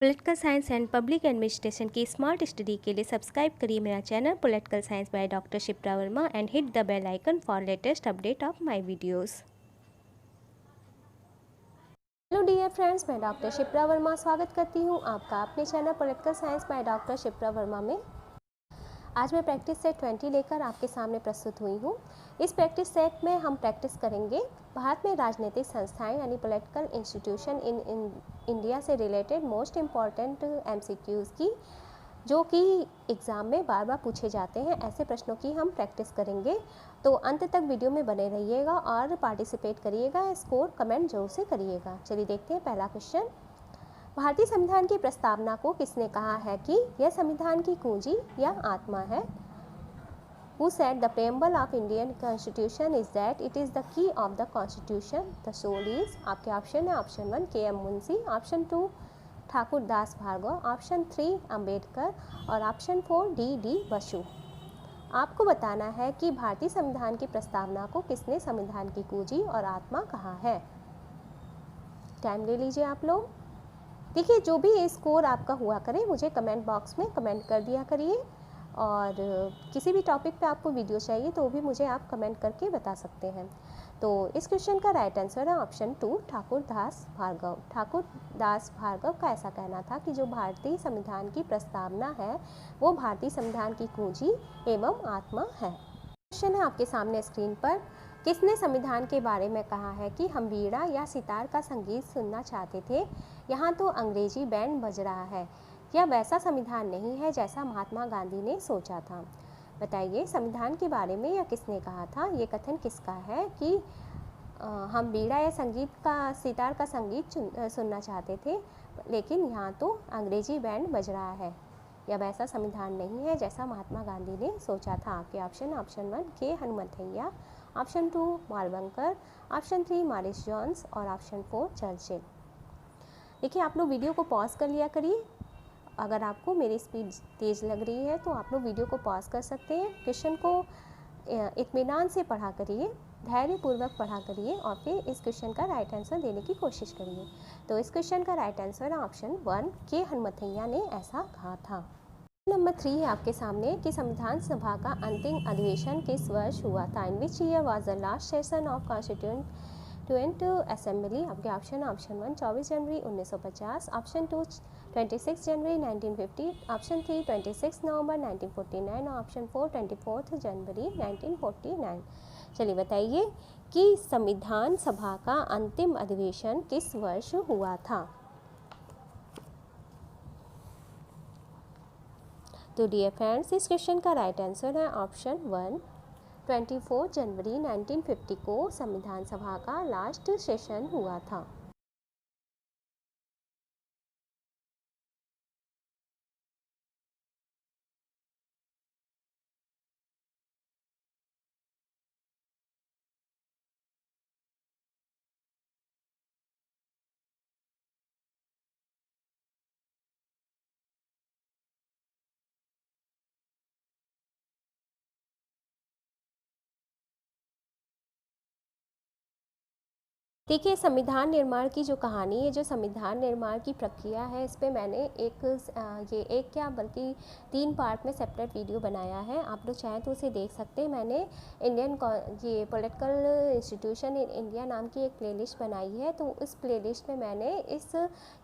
Political science and public administration की smart study के लिए सब्सक्राइब करिए मेरा channel political science by doctor Shipra Verma and hit the bell icon for latest update of my videos. Hello dear friends, मैं doctor Shipra Verma स्वागत करती हूँ आपका अपने channel political science by doctor Shipra Verma में। आज मैं प्रैक्टिस सेट 20 लेकर आपके सामने प्रस्तुत हुई हूँ। इस प्रैक्टिस सेट में हम प्रैक्टिस करेंगे भारत में राजनीतिक संस्थाएं यानी पॉलिटिकल इंस्टीट्यूशन इन इंडिया से रिलेटेड मोस्ट इम्पॉर्टेंट MCQs की, जो कि एग्ज़ाम में बार बार पूछे जाते हैं। ऐसे प्रश्नों की हम प्रैक्टिस करेंगे, तो अंत तक वीडियो में बने रहिएगा और पार्टिसिपेट करिएगा, स्कोर कमेंट जरूर से करिएगा। चलिए देखते हैं पहला क्वेश्चन। भारतीय संविधान की प्रस्तावना को किसने कहा है कि यह संविधान की कुंजी या आत्मा है? Who said the preamble of Indian Constitution is that it is the key of the Constitution? The soul is। आपके ऑप्शन है option 1 KM Munshi, option 2 Thakur Das Bhargava, option 3 Ambedkar और ऑप्शन 4 D बसु। आपको बताना है कि भारतीय संविधान की प्रस्तावना को किसने संविधान की कुंजी और आत्मा कहा है। टाइम ले लीजिए आप लोग। देखिए, जो भी स्कोर आपका हुआ करे मुझे कमेंट बॉक्स में कमेंट कर दिया करिए, और किसी भी टॉपिक पे आपको वीडियो चाहिए तो भी मुझे आप कमेंट करके बता सकते हैं। तो इस क्वेश्चन का राइट आंसर है ऑप्शन 2 ठाकुर दास भार्गव। ठाकुर दास भार्गव का ऐसा कहना था कि जो भारतीय संविधान की प्रस्तावना है वो भारतीय संविधान की कुंजी एवं आत्मा है। क्वेश्चन है आपके सामने स्क्रीन पर। किसने संविधान के बारे में कहा है कि हम वीणा या सितार का संगीत सुनना चाहते थे, यहाँ तो अंग्रेजी बैंड बज रहा है। यह वैसा संविधान नहीं है जैसा महात्मा गांधी ने सोचा था। बताइए, संविधान के बारे में यह किसने कहा था? ये कथन किसका है कि हम वीणा या सितार का संगीत सुनना चाहते थे, लेकिन यहाँ तो अंग्रेजी बैंड बज रहा है। यह वैसा संविधान नहीं है जैसा महात्मा गांधी ने सोचा था। आपके ऑप्शन 1 के Hanumanthaiya, option 2 Malvankar, option 3 Morris Jones और ऑप्शन 4 चर्चिल। देखिए, आप लोग वीडियो को पॉज कर लिया करिए। अगर आपको मेरी स्पीड तेज़ लग रही है तो आप लोग वीडियो को पॉज कर सकते हैं। क्वेश्चन को इत्मीनान से पढ़ा करिए, धैर्यपूर्वक पढ़ा करिए और फिर इस क्वेश्चन का राइट आंसर देने की कोशिश करिए। तो इस क्वेश्चन का राइट आंसर है ऑप्शन 1 के हनुमंतैया ने ऐसा कहा था। नंबर 3 है आपके सामने कि संविधान सभा का अंतिम अधिवेशन किस वर्ष हुआ था? In which year was the last session of constituent assembly? आपके ऑप्शन 1 24 जनवरी 1950, ऑप्शन 2 26 जनवरी 1950, ऑप्शन 3 26 नवंबर 1949 और ऑप्शन 4 24 जनवरी 1949। चलिए बताइए कि संविधान सभा का अंतिम अधिवेशन किस वर्ष हुआ था? तो डियर फ्रेंड्स, इस क्वेश्चन का राइट आंसर है ऑप्शन 1 24 जनवरी 1950 को संविधान सभा का लास्ट सेशन हुआ था। देखिए, संविधान निर्माण की जो कहानी है, जो संविधान निर्माण की प्रक्रिया है, इस पे मैंने एक क्या बल्कि 3 पार्ट में सेपरेट वीडियो बनाया है। आप लोग चाहें तो उसे देख सकते हैं। मैंने ये पॉलिटिकल इंस्टीट्यूशन इन इंडिया नाम की एक प्लेलिस्ट बनाई है। तो उस प्लेलिस्ट में मैंने इस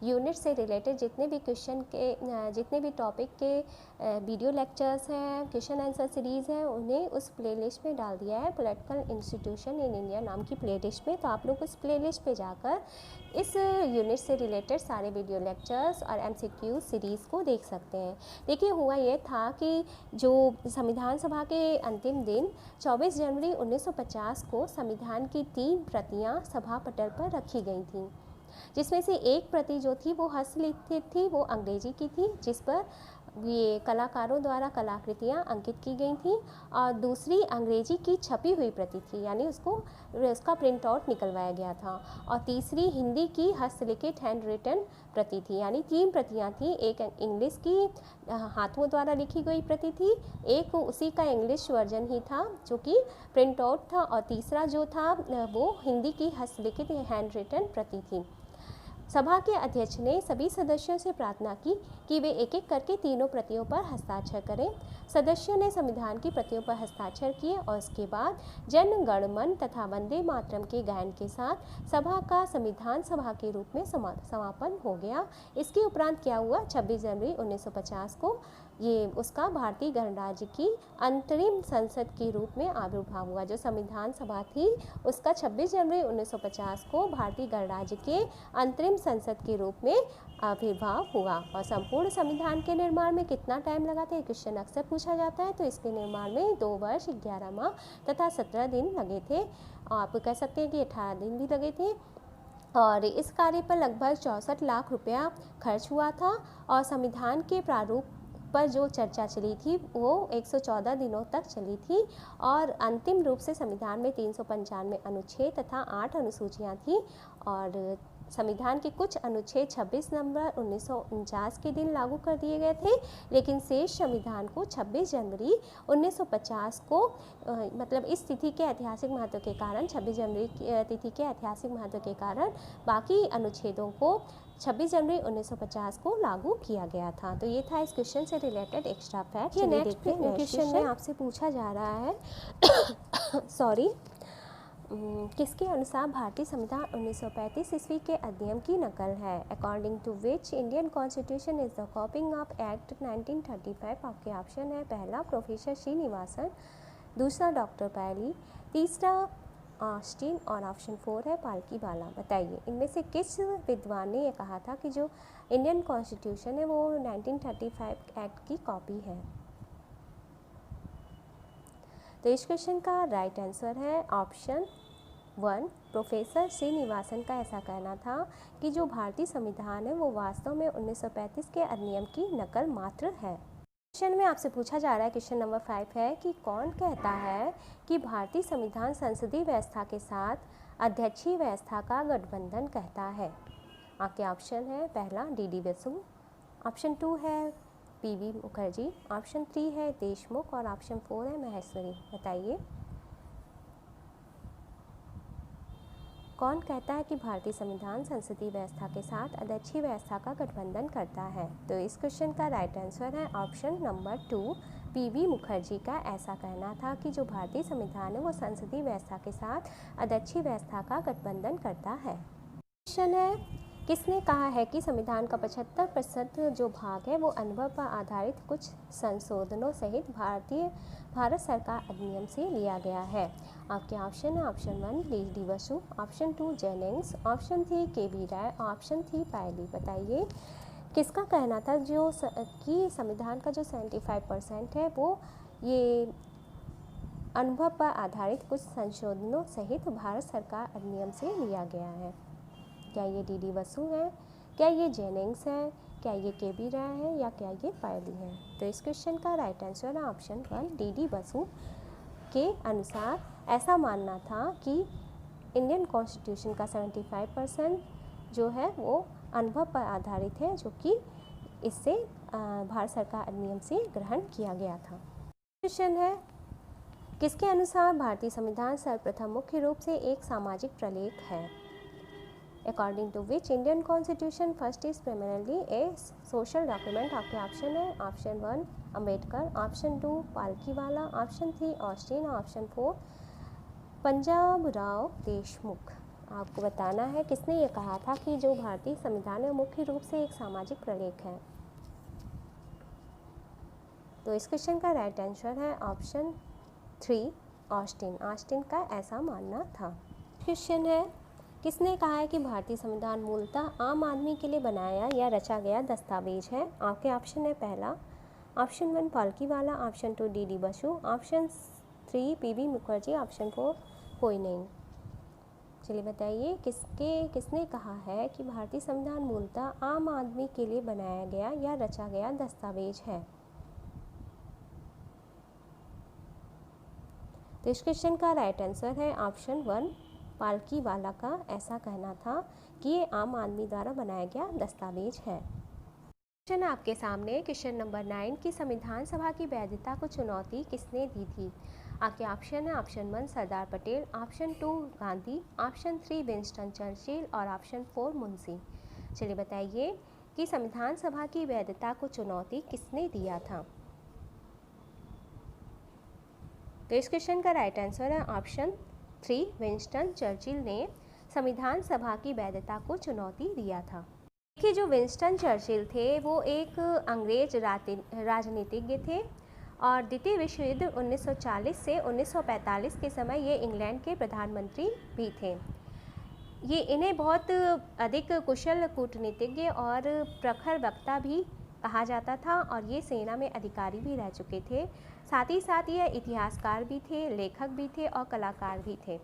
यूनिट से रिलेटेड जितने भी टॉपिक के वीडियो लेक्चर्स हैं, क्वेश्चन आंसर सीरीज़ हैं, उन्हें उस प्लेलिस्ट में डाल दिया है, पॉलिटिकल इंस्टीट्यूशन इन इंडिया नाम की प्लेलिस्ट में। तो आप लोग उस प्लेलिस्ट पे जाकर इस यूनिट से रिलेटेड सारे वीडियो लेक्चर्स और MCQ सीरीज़ को देख सकते हैं। देखिए, हुआ ये था कि जो संविधान सभा के अंतिम दिन 24 जनवरी 1950 को संविधान की 3 प्रतियां सभा पटल पर रखी गई थीं, जिसमें से एक प्रति जो थी वो हस्तलिखित थी, वो अंग्रेजी की थी, जिस पर ये कलाकारों द्वारा कलाकृतियाँ अंकित की गई थी, और दूसरी अंग्रेजी की छपी हुई प्रति थी, यानी उसका प्रिंट आउट निकलवाया गया था, और तीसरी हिंदी की हस्तलिखित हैंड रिटन प्रति थी। यानी 3 प्रतियाँ थी। एक इंग्लिश की हाथों द्वारा लिखी गई प्रति थी, एक उसी का इंग्लिश वर्जन ही था जो कि प्रिंट आउट था, और तीसरा जो था वो हिंदी की हस्तलिखित हैंड रिटन प्रति थी। सभा के अध्यक्ष ने सभी सदस्यों से प्रार्थना की कि वे एक एक करके तीनों प्रतियों पर हस्ताक्षर करें। सदस्यों ने संविधान की प्रतियों पर हस्ताक्षर किए और उसके बाद जन गण मन तथा वंदे मातरम के गायन के साथ सभा का संविधान सभा के रूप में समापन हो गया। इसके उपरांत क्या हुआ, 26 जनवरी 1950 को ये उसका भारतीय गणराज्य की अंतरिम संसद के रूप में आविर्भाव हुआ। जो संविधान सभा थी उसका 26 जनवरी 1950 को भारतीय गणराज्य के अंतरिम संसद के रूप में आविर्भाव हुआ। और संपूर्ण संविधान के निर्माण में कितना टाइम लगा था, क्वेश्चन अक्सर पूछा जाता है। तो इसके निर्माण में 2 वर्ष 11 माह तथा 17 दिन लगे थे। आप कह सकते हैं कि 18 दिन भी लगे थे। और इस कार्य पर लगभग 64 लाख रुपया खर्च हुआ था। और संविधान के प्रारूप पर जो चर्चा चली थी वो 114 दिनों तक चली थी। और अंतिम रूप से संविधान में 395 अनुच्छेद तथा 8 अनुसूचियाँ थी। और संविधान के कुछ अनुच्छेद 26 नवंबर 1949 के दिन लागू कर दिए गए थे, लेकिन शेष संविधान को 26 जनवरी 1950 को मतलब इस तिथि के ऐतिहासिक महत्व के कारण 26 जनवरी तिथि के ऐतिहासिक महत्व के कारण बाकी अनुच्छेदों को 26 जनवरी 1950 को लागू किया गया था। तो ये था इस क्वेश्चन से रिलेटेड एक्स्ट्रा फैक्ट। ये नेक्स्ट क्वेश्चन में आपसे पूछा जा रहा है सॉरी किसके अनुसार भारतीय संविधान 1935 ईस्वी के अधिनियम की नकल है। According to which Indian constitution is the copying of act 1935। आपके ऑप्शन है, पहला प्रोफेसर श्रीनिवासन, दूसरा डॉक्टर पैली, तीसरा ऑस्टिन और ऑप्शन 4 है पालकी वाला। बताइए इनमें से किस विद्वान ने यह कहा था कि जो इंडियन कॉन्स्टिट्यूशन है वो 1935 एक्ट की कॉपी है। तो इस क्वेश्चन का राइट आंसर है ऑप्शन 1 प्रोफेसर श्रीनिवासन का ऐसा कहना था कि जो भारतीय संविधान है वो वास्तव में 1935 के अधिनियम की नकल मात्र है। क्वेश्चन में आपसे पूछा जा रहा है, क्वेश्चन नंबर 5 है कि कौन कहता है कि भारतीय संविधान संसदीय व्यवस्था के साथ अध्यक्षीय व्यवस्था का गठबंधन कहता है। आपके ऑप्शन है, पहला डी बसु, ऑप्शन 2 है पीवी मुखर्जी, ऑप्शन 3 है देशमुख और ऑप्शन 4 है महेश्वरी। बताइए कौन कहता है कि भारतीय संविधान संसदीय व्यवस्था के साथ अध्यक्षीय व्यवस्था का गठबंधन करता है। तो इस क्वेश्चन का राइट आंसर है ऑप्शन नंबर 2 पीवी मुखर्जी का ऐसा कहना था कि जो भारतीय संविधान है वो संसदीय व्यवस्था के साथ अध्यक्षीय व्यवस्था का गठबंधन करता है। क्वेश्चन है, किसने कहा है कि संविधान का 75% जो भाग है वो अनुभव पर आधारित कुछ संशोधनों सहित भारत सरकार अधिनियम से लिया गया है। आपके ऑप्शन है, option 1 D Basu, option 2 Jennings, option 3 K B. Rai, option 3 Pylee. बताइए किसका कहना था जो कि संविधान का जो 75% है वो ये अनुभव पर आधारित कुछ संशोधनों सहित भारत सरकार अधिनियम से लिया गया है। क्या ये डी बसु है, क्या ये जेनिंग्स है, क्या ये के.बी. राय है या क्या ये पायली है। तो इस क्वेश्चन का राइट आंसर है ऑप्शन 1 डी बसु के अनुसार ऐसा मानना था कि इंडियन कॉन्स्टिट्यूशन का 75% जो है वो अनुभव पर आधारित है, जो कि इससे भारत सरकार अधिनियम से ग्रहण किया गया था। क्वेश्चन है, किसके अनुसार भारतीय संविधान सर्वप्रथम मुख्य रूप से एक सामाजिक प्रलेख है। According to which Indian Constitution first is primarily a social document। आपके ऑप्शन है, option 1 Ambedkar, option 2 Palkhivala, option 3 Austin, option 4 Punjab Rao Deshmukh. आपको बताना है किसने ये कहा था कि जो भारतीय संविधान है मुख्य रूप से एक सामाजिक प्रलेख है। तो इस क्वेश्चन का राइट आंसर है ऑप्शन 3 ऑस्टिन। ऑस्टिन का ऐसा मानना था। क्वेश्चन है, किसने कहा है कि भारतीय संविधान मूलतः आम आदमी के लिए बनाया या रचा गया दस्तावेज है। आपके ऑप्शन है, पहला option 1 Palkhivala, option 2 D Basu, option 3 PV Mukherjee, option 4 कोई नहीं। चलिए बताइए किसने कहा है कि भारतीय संविधान मूलतः आम आदमी के लिए बनाया गया या रचा गया दस्तावेज है। तो इस क्वेश्चन का राइट आंसर है ऑप्शन 1 पालकीवाला का ऐसा कहना था कि ये आम आदमी द्वारा बनाया गया दस्तावेज है। क्वेश्चन आपके सामने, क्वेश्चन नंबर 9 की संविधान सभा की वैधता को चुनौती किसने दी थी। आपके ऑप्शन है, option 1 Sardar Patel, option 2 Gandhi, option 3 Winston Churchill और ऑप्शन 4 मुंशी। चलिए बताइए कि संविधान सभा की वैधता को चुनौती किसने दिया था। तो इस क्वेश्चन का राइट आंसर है ऑप्शन 3, विंस्टन चर्चिल ने संविधान सभा की वैधता को चुनौती दिया था। देखिए, जो विंस्टन चर्चिल थे वो एक अंग्रेज राजनीतिज्ञ थे और द्वितीय विश्व युद्ध 1940 से 1945 के समय ये इंग्लैंड के प्रधानमंत्री भी थे। इन्हें बहुत अधिक कुशल कूटनीतिज्ञ और प्रखर वक्ता भी कहा जाता था और ये सेना में अधिकारी भी रह चुके थे। साथ ही साथ ये इतिहासकार भी थे, लेखक भी थे और कलाकार भी थे।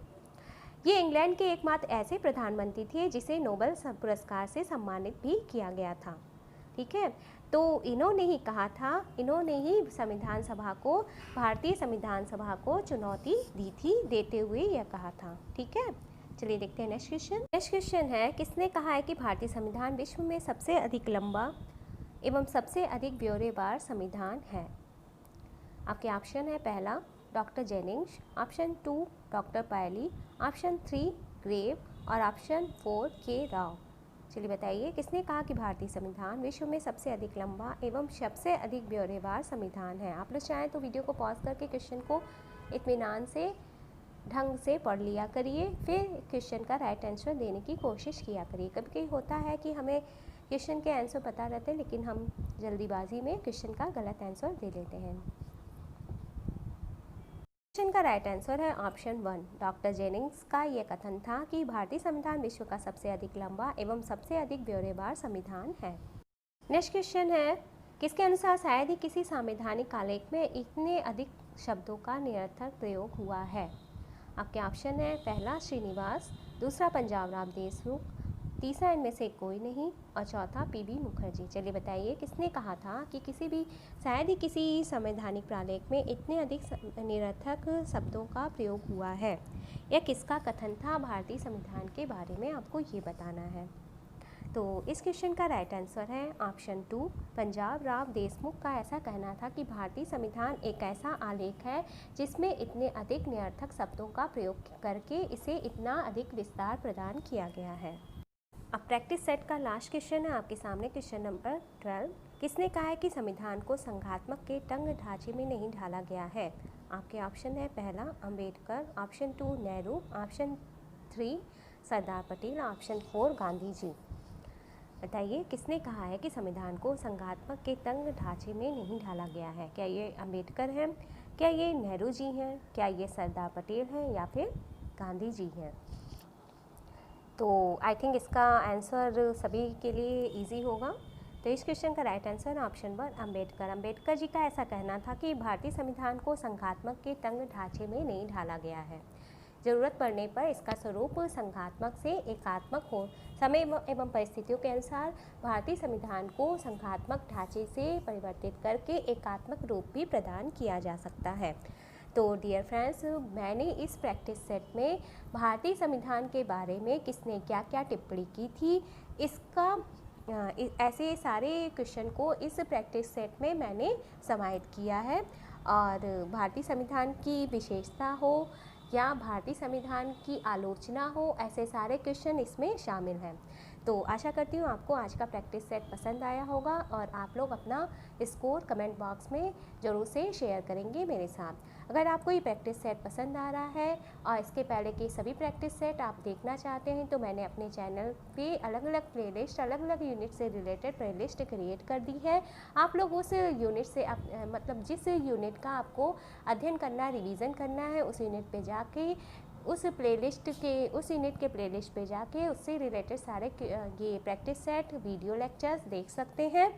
ये इंग्लैंड के एकमात्र ऐसे प्रधानमंत्री थे जिसे नोबेल पुरस्कार से सम्मानित भी किया गया था। ठीक है, तो इन्होंने ही कहा था, इन्होंने ही संविधान सभा को, भारतीय संविधान सभा को चुनौती दी थी, देते हुए यह कहा था। ठीक है, चलिए देखते हैं नेक्स्ट क्वेश्चन। नेक्स्ट क्वेश्चन है, किसने कहा है कि भारतीय संविधान विश्व में सबसे अधिक लंबा एवं सबसे अधिक ब्यौरेवार संविधान है। आपके ऑप्शन है, पहला डॉक्टर जेनिंग्स, ऑप्शन 2 डॉक्टर पायली, ऑप्शन 3 ग्रेव और ऑप्शन 4 के राव। चलिए बताइए किसने कहा कि भारतीय संविधान विश्व में सबसे अधिक लंबा एवं सबसे अधिक ब्यौरेवार संविधान है। आप लोग चाहें तो वीडियो को पॉज करके क्वेश्चन को इत्मीनान से ढंग से पढ़ लिया करिए, फिर क्वेश्चन का राइट आंसर देने की कोशिश किया करिए। कभी कभी होता है कि हमें क्वेश्चन के आंसर पता रहते हैं लेकिन हम जल्दीबाजी में क्वेश्चन का गलत आंसर दे देते हैं। क्वेश्चन का राइट आंसर है ऑप्शन 1। डॉक्टर जेनिंग्स का यह कथन था कि भारतीय संविधान विश्व का सबसे अधिक लंबा एवं सबसे अधिक ब्यौरेवार संविधान है। नेक्स्ट क्वेश्चन है, किसके अनुसार शायद ही किसी संवैधानिक आलेख में इतने अधिक शब्दों का निरर्थक प्रयोग हुआ है। आपके ऑप्शन है, पहला श्रीनिवास, दूसरा पंजाब राव देशमुख, तीसरा इनमें से कोई नहीं और चौथा पीबी मुखर्जी। चलिए बताइए किसने कहा था कि शायद ही किसी संवैधानिक प्रालेख में इतने अधिक निरर्थक शब्दों का प्रयोग हुआ है। यह किसका कथन था भारतीय संविधान के बारे में, आपको ये बताना है। तो इस क्वेश्चन का राइट आंसर है ऑप्शन 2। पंजाब राव देशमुख का ऐसा कहना था कि भारतीय संविधान एक ऐसा आलेख है जिसमें इतने अधिक निरर्थक शब्दों का प्रयोग करके इसे इतना अधिक विस्तार प्रदान किया गया है। अब प्रैक्टिस सेट का लास्ट क्वेश्चन है आपके सामने, क्वेश्चन नंबर 12। किसने कहा है कि संविधान को संघात्मक के तंग ढांचे में नहीं ढाला गया है। आपके ऑप्शन है, पहला अंबेडकर, ऑप्शन 2 नेहरू, ऑप्शन 3 सरदार पटेल, ऑप्शन 4 गांधी जी। बताइए किसने कहा है कि संविधान को संघात्मक के तंग ढांचे में नहीं ढाला गया है। क्या ये अंबेडकर हैं, क्या ये नेहरू जी हैं, क्या ये सरदार पटेल हैं या फिर गांधी जी हैं। तो आई थिंक इसका आंसर सभी के लिए इजी होगा। तो इस क्वेश्चन का right answer option 1 Ambedkar. Ambedkar ji का ऐसा कहना था कि भारतीय संविधान को संघात्मक के तंग ढांचे में नहीं ढाला गया है। ज़रूरत पड़ने पर इसका स्वरूप संघात्मक से एकात्मक हो। समय एवं परिस्थितियों के अनुसार भारतीय संविधान को संघात्मक ढांचे से परिवर्तित करके एकात्मक रूप भी प्रदान किया जा सकता है। तो डियर फ्रेंड्स, मैंने इस प्रैक्टिस सेट में भारतीय संविधान के बारे में किसने क्या क्या टिप्पणी की थी, इसका ऐसे सारे क्वेश्चन को इस प्रैक्टिस सेट में मैंने समाहित किया है। और भारतीय संविधान की विशेषता हो या भारतीय संविधान की आलोचना हो, ऐसे सारे क्वेश्चन इसमें शामिल हैं। तो आशा करती हूँ आपको आज का प्रैक्टिस सेट पसंद आया होगा और आप लोग अपना स्कोर कमेंट बॉक्स में ज़रूर से शेयर करेंगे मेरे साथ। अगर आपको ये प्रैक्टिस सेट पसंद आ रहा है और इसके पहले के सभी प्रैक्टिस सेट आप देखना चाहते हैं तो मैंने अपने चैनल पे अलग अलग प्लेलिस्ट, अलग अलग यूनिट से रिलेटेड प्लेलिस्ट क्रिएट कर दी है। आप लोग उस यूनिट से मतलब जिस यूनिट का आपको अध्ययन करना, रिवीजन करना है, उस यूनिट पे जाके उस यूनिट के प्लेलिस्ट पे जाके उससे रिलेटेड सारे ये प्रैक्टिस सेट, वीडियो लेक्चर्स देख सकते हैं।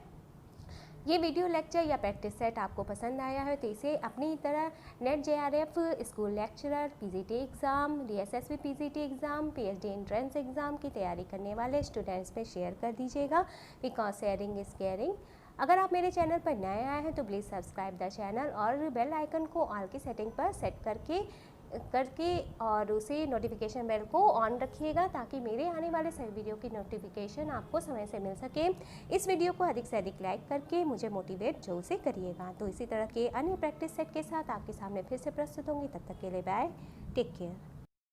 ये वीडियो लेक्चर या प्रैक्टिस सेट आपको पसंद आया है तो इसे अपनी तरह net JRF, school lecturer, PGT exam, DSSB PGT exam, PhD entrance exam की तैयारी करने वाले स्टूडेंट्स में शेयर कर दीजिएगा, बिकॉज शेयरिंग इज़ केयरिंग। अगर आप मेरे चैनल पर नए आए हैं तो प्लीज़ सब्सक्राइब द चैनल और बेल आइकन को ऑल की सेटिंग पर सेट करके और उसे नोटिफिकेशन बेल को ऑन रखिएगा ताकि मेरे आने वाले सभी वीडियो की नोटिफिकेशन आपको समय से मिल सके। इस वीडियो को अधिक से अधिक लाइक करके मुझे मोटिवेट जरूर से करिएगा। तो इसी तरह के अन्य प्रैक्टिस सेट के साथ आपके सामने फिर से प्रस्तुत होंगी। तब तक के लिए बाय, टेक केयर।